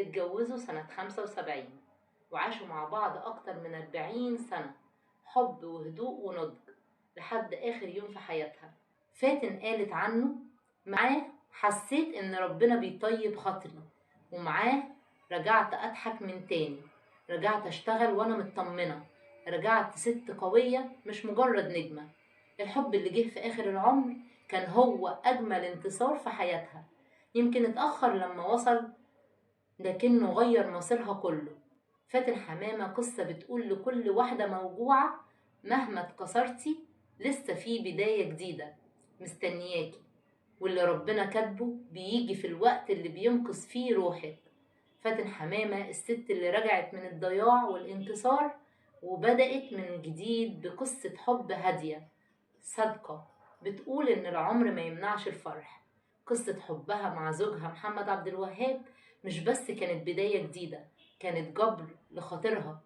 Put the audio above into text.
اتجوزوا سنة 75 وعاشوا مع بعض أكتر من 40 سنة، حب وهدوء ونضج لحد آخر يوم في حياتها. فاتن قالت عنه: معاه حسيت إن ربنا بيطيب خاطري، ومعاه رجعت أضحك من تاني، رجعت أشتغل وأنا مطمنة، رجعت ست قوية مش مجرد نجمة. الحب اللي جه في آخر العمر كان هو أجمل انتصار في حياتها. يمكن اتأخر لما وصل، لكنه غير مصيرها كله. فاتن حمامة قصة بتقول لكل واحدة موجوعة: مهما اتكسرتي لسه في بداية جديدة مستنياكي، واللي ربنا كاتبه بيجي في الوقت اللي بينقذ فيه روحك. فاتن حمامة الست اللي رجعت من الضياع والانكسار وبدأت من جديد بقصة حب هادية صادقة، بتقول إن العمر ما يمنعش الفرح. قصة حبها مع زوجها محمد عبد الوهاب مش بس كانت بداية جديدة، كانت جبر لخاطرها